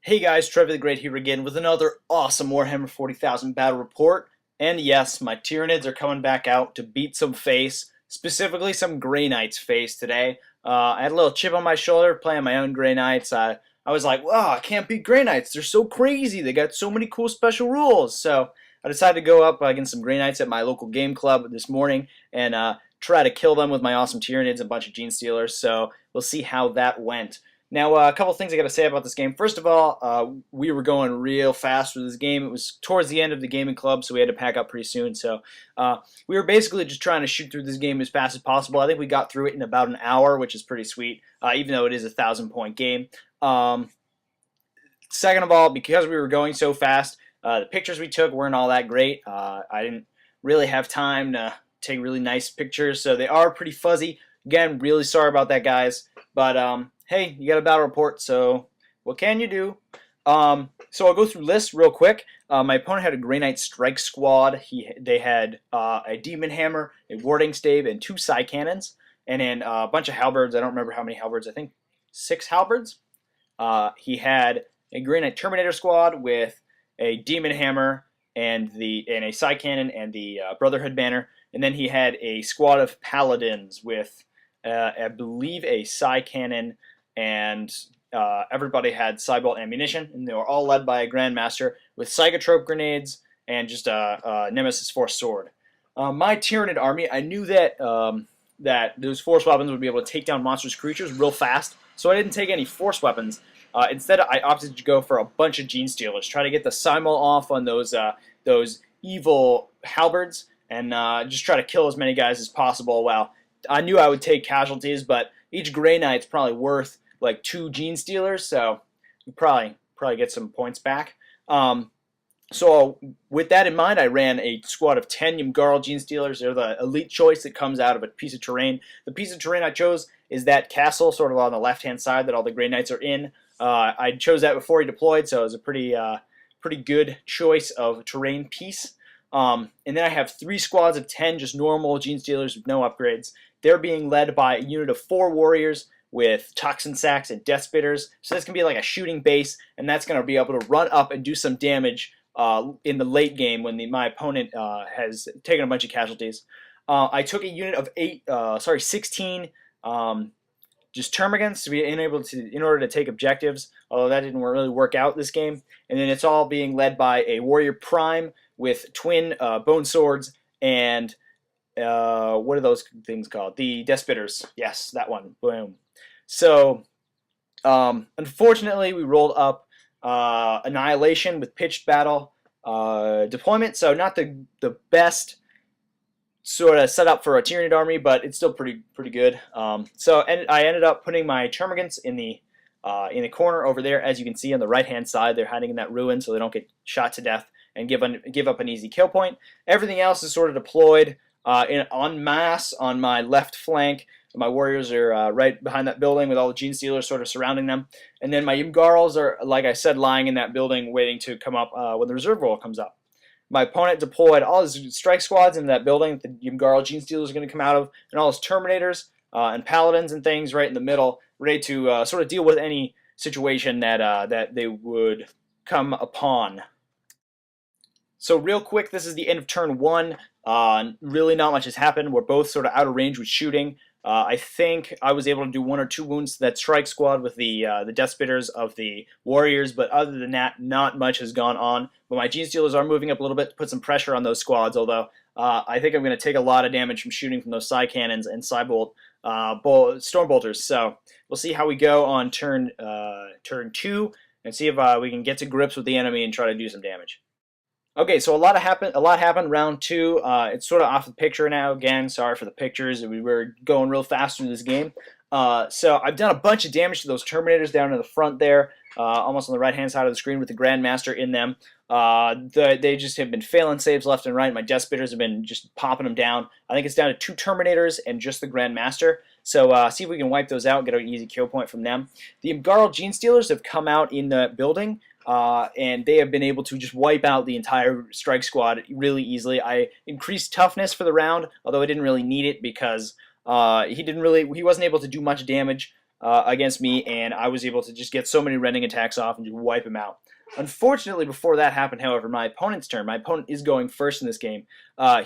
Hey guys, Trevy the Great here again with another awesome Warhammer 40,000 battle report. And yes, my Tyranids are coming back out to beat some face, specifically some Grey Knights face today. I had a little chip on my shoulder playing my own Grey Knights. I was like, wow, I can't beat Grey Knights. They're so crazy. They got so many cool special rules. So I decided to go up against some Grey Knights at my local game club this morning and try to kill them with my awesome Tyranids and a bunch of Gene Stealers. So we'll see how that went. Now, a couple things I got to say about this game. First of all, we were going real fast with this game. It was towards the end of the gaming club, so we had to pack up pretty soon. So we were basically just trying to shoot through this game as fast as possible. I think we got through it in about an hour, which is pretty sweet, even though it is a 1,000-point game. Second of all, because we were going so fast, the pictures we took weren't all that great. I didn't really have time to take really nice pictures, so they are pretty fuzzy. Again, really sorry about that, guys. But hey, you got a battle report, so what can you do? So I'll go through lists real quick. My opponent had a Grey Knight Strike Squad. They had a Demon Hammer, a Warding Stave, and 2 Psy Cannons, and then a bunch of Halberds. I don't remember how many Halberds. I think 6 Halberds. He had a Grey Knight Terminator Squad with a Demon Hammer and a Psy Cannon and the Brotherhood Banner, and then he had a squad of Paladins with I believe a Psy Cannon, and everybody had Psybolt ammunition, and they were all led by a Grandmaster with Psychotrope grenades and just a Nemesis Force sword. My Tyranid army, I knew that that those force weapons would be able to take down monstrous creatures real fast, so I didn't take any force weapons. Instead, I opted to go for a bunch of Gene Stealers, try to get the Simul off on those evil halberds, and just try to kill as many guys as possible. Well, I knew I would take casualties, but each Grey Knight's probably worth like 2 Gene Stealers, so we probably get some points back. So with that in mind, I ran a squad of 10 Ymgarl Gene Stealers. They're the elite choice that comes out of a piece of terrain. The piece of terrain I chose is that castle sort of on the left-hand side that all the Grey Knights are in. I chose that before he deployed, so it was a pretty good choice of terrain piece. And then I have 3 squads of 10 just normal Gene Stealers with no upgrades. They're being led by a unit of 4 warriors with Toxin Sacks and Death Spitters. So this can be like a shooting base, and that's going to be able to run up and do some damage in the late game when my opponent has taken a bunch of casualties. I took a unit of 16 just Termagants to be in order to take objectives, although that didn't really work out this game. And then it's all being led by a Warrior Prime with twin Bone Swords and what are those things called? The Death Spitters. Yes, that one. Boom. So, unfortunately, we rolled up Annihilation with Pitched Battle deployment, so not the best sort of set up for a Tyranid army, but it's still pretty good. So I ended up putting my Termagants in the corner over there, as you can see on the right-hand side. They're hiding in that ruin so they don't get shot to death and give up an easy kill point. Everything else is sort of deployed en masse on my left flank. My warriors are right behind that building with all the Gene Stealers sort of surrounding them. And then my Ymgarls are, like I said, lying in that building waiting to come up when the reserve roll comes up. My opponent deployed all his strike squads into that building that the Ymgarl Gene Stealers are going to come out of, and all his Terminators and Paladins and things right in the middle, ready to sort of deal with any situation that they would come upon. So real quick, this is the end of turn 1. Really not much has happened. We're both sort of out of range with shooting. I think I was able to do 1 or 2 wounds to that strike squad with the Death Spitters of the Warriors, but other than that, not much has gone on. But my Gene Stealers are moving up a little bit to put some pressure on those squads, although I think I'm going to take a lot of damage from shooting from those Psy Cannons and Psybolt Storm Bolters. So we'll see how we go on turn 2 and see if we can get to grips with the enemy and try to do some damage. Okay, so a lot happened round 2. It's sort of off the picture now. Again, sorry for the pictures. We were going real fast through this game. So I've done a bunch of damage to those Terminators down in the front there, almost on the right-hand side of the screen with the Grandmaster in them. They just have been failing saves left and right. My Death Spitters have been just popping them down. I think it's down to 2 Terminators and just the Grandmaster. So see if we can wipe those out and get an easy kill point from them. The Ymgarl Gene Stealers have come out in the building. And they have been able to just wipe out the entire strike squad really easily. I increased toughness for the round, although I didn't really need it because he wasn't able to do much damage against me, and I was able to just get so many rending attacks off and just wipe him out. Unfortunately, before that happened, however, my opponent's turn. My opponent is going first in this game.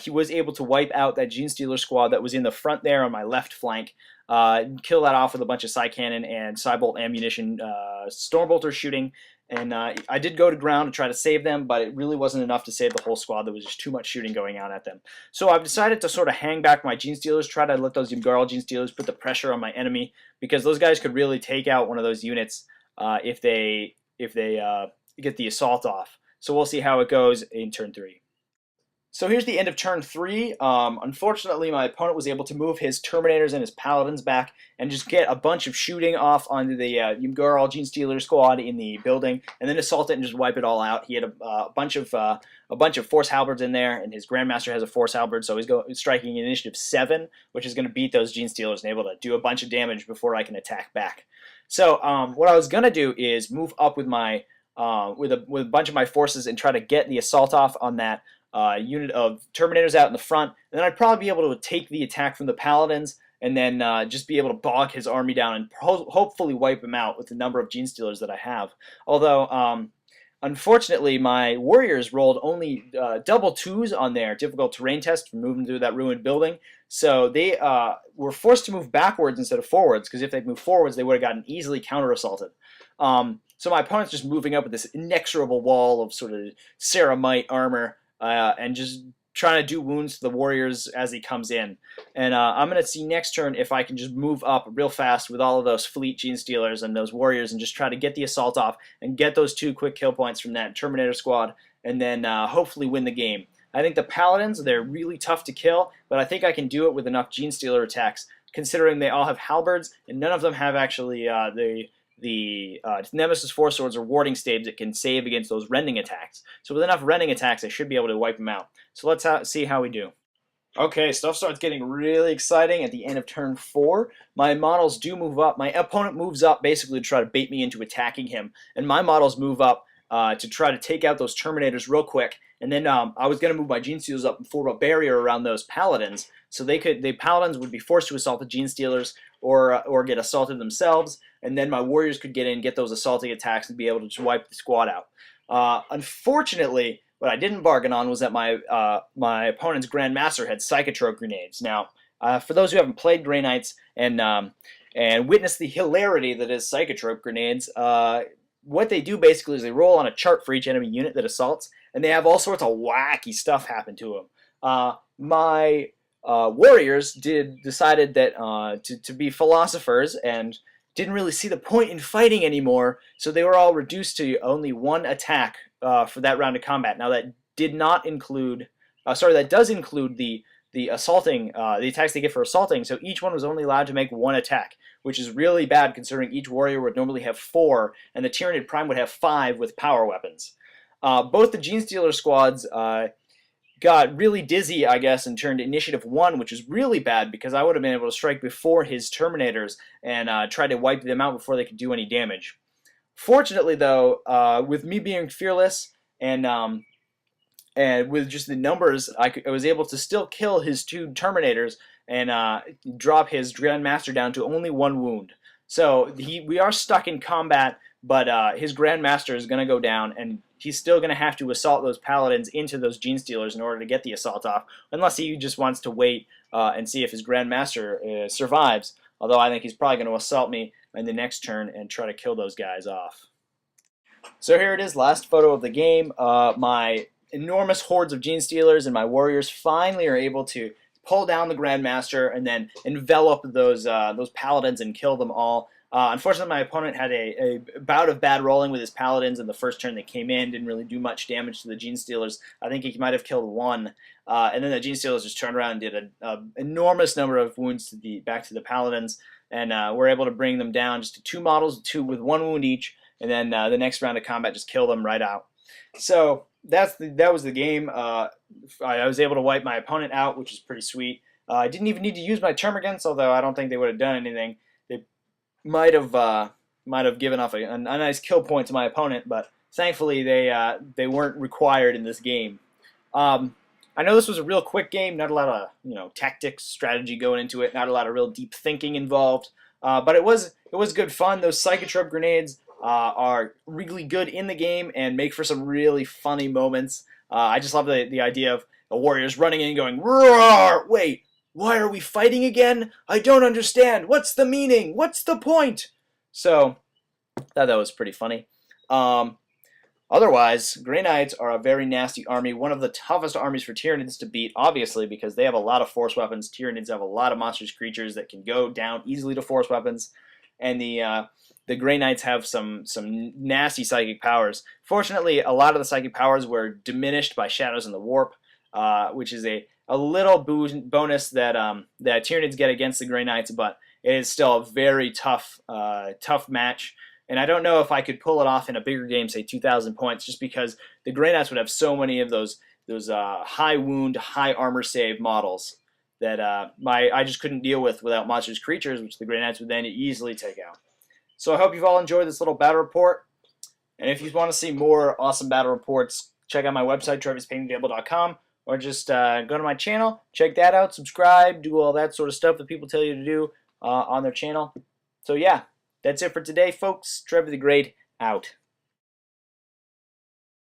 He was able to wipe out that Genestealer squad that was in the front there on my left flank. Kill that off with a bunch of Psy Cannon and Psybolt ammunition, Stormbolter shooting, and I did go to ground to try to save them, but it really wasn't enough to save the whole squad. There was just too much shooting going on at them. So I've decided to sort of hang back my Genestealers, try to let those Ymgarl Genestealers put the pressure on my enemy, because those guys could really take out one of those units if they get the assault off. So we'll see how it goes in turn 3. So here's the end of turn 3. Unfortunately, my opponent was able to move his Terminators and his Paladins back and just get a bunch of shooting off onto the Ymgarl Genestealer squad in the building, and then assault it and just wipe it all out. He had a bunch of Force Halberds in there, and his Grandmaster has a Force Halberd, so he's striking initiative 7, which is going to beat those Genestealers and able to do a bunch of damage before I can attack back. So what I was going to do is move up with my with a bunch of my forces and try to get the assault off on that unit of Terminators out in the front, and then I'd probably be able to take the attack from the Paladins and then just be able to bog his army down and hopefully wipe him out with the number of Genestealers that I have. Although, unfortunately, my Warriors rolled only double 2s on their difficult terrain test for moving through that ruined building, so they were forced to move backwards instead of forwards, because if they'd moved forwards, they would have gotten easily counter-assaulted. So my opponent's just moving up with this inexorable wall of sort of ceramite armor, and just trying to do wounds to the Warriors as he comes in. And I'm going to see next turn if I can just move up real fast with all of those fleet Genestealers and those Warriors and just try to get the assault off and get those 2 quick kill points from that Terminator squad, and then hopefully win the game. I think the Paladins, they're really tough to kill, but I think I can do it with enough Genestealer attacks, considering they all have Halberds, and none of them have actually the Nemesis Force Swords or Warding Staves that can save against those rending attacks. So with enough rending attacks, I should be able to wipe them out. So let's see how we do. Okay, stuff starts getting really exciting at the end of turn 4. My models do move up. My opponent moves up basically to try to bait me into attacking him, and my models move up to try to take out those Terminators real quick. And then I was going to move my Genestealers up and form a barrier around those Paladins, so the Paladins would be forced to assault the Genestealers or get assaulted themselves, and then my Warriors could get in, get those assaulting attacks, and be able to just wipe the squad out. Unfortunately, what I didn't bargain on was that my opponent's Grandmaster had Psychotrope grenades. Now, for those who haven't played Grey Knights and witnessed the hilarity that is Psychotrope grenades, what they do basically is they roll on a chart for each enemy unit that assaults, and they have all sorts of wacky stuff happen to them. My Warriors decided that to be philosophers and didn't really see the point in fighting anymore, so they were all reduced to only 1 attack for that round of combat. Now that does include the assaulting, the attacks they get for assaulting, so each one was only allowed to make 1 attack, which is really bad considering each warrior would normally have 4, and the Tyranid Prime would have 5 with power weapons. Both the Genestealer squads got really dizzy, I guess, and turned initiative 1, which is really bad because I would have been able to strike before his Terminators and try to wipe them out before they could do any damage. Fortunately, though, with me being fearless and with just the numbers, I was able to still kill his 2 Terminators and drop his Grandmaster down to only 1 wound. So we are stuck in combat, but his Grandmaster is going to go down, and he's still going to have to assault those Paladins into those Genestealers in order to get the assault off, unless he just wants to wait and see if his Grandmaster survives, although I think he's probably going to assault me in the next turn and try to kill those guys off. So here it is, last photo of the game. My enormous hordes of Genestealers and my Warriors finally are able to pull down the Grandmaster and then envelop those Paladins and kill them all. Unfortunately, my opponent had a bout of bad rolling with his Paladins in the first turn they came in, didn't really do much damage to the Genestealers. I think he might have killed 1. And then the Genestealers just turned around and did an enormous number of wounds back to the Paladins, and were able to bring them down just to 2 models, 2 with 1 wound each, and then the next round of combat just kill them right out. So that was the game. I was able to wipe my opponent out, which is pretty sweet. I didn't even need to use my Termagants, although I don't think they would have done anything. They might have given off a nice kill point to my opponent, but thankfully they weren't required in this game. I know this was a real quick game, not a lot of tactics, strategy going into it, not a lot of real deep thinking involved, but it was it was good fun. Those Psychotrope grenades are really good in the game and make for some really funny moments. I just love the idea of the warriors running in and going, roar! Wait, why are we fighting again? I don't understand. What's the meaning? What's the point? So, I thought that was pretty funny. Otherwise, Grey Knights are a very nasty army, one of the toughest armies for Tyranids to beat, obviously, because they have a lot of force weapons. Tyranids have a lot of monstrous creatures that can go down easily to force weapons, and the Grey Knights have some nasty psychic powers. Fortunately, a lot of the psychic powers were diminished by Shadows in the Warp, which is a little bonus that that Tyranids get against the Grey Knights, but it is still a very tough match. And I don't know if I could pull it off in a bigger game, say 2,000 points, just because the Grey Knights would have so many of those high wound, high armor save models that I just couldn't deal with without monstrous creatures, which the Grey Knights would then easily take out. So I hope you've all enjoyed this little battle report. And if you want to see more awesome battle reports, check out my website, trevyspaintingtable.com, or just go to my channel, check that out, subscribe, do all that sort of stuff that people tell you to do on their channel. So yeah. That's it for today, folks. Trevor the Great, out.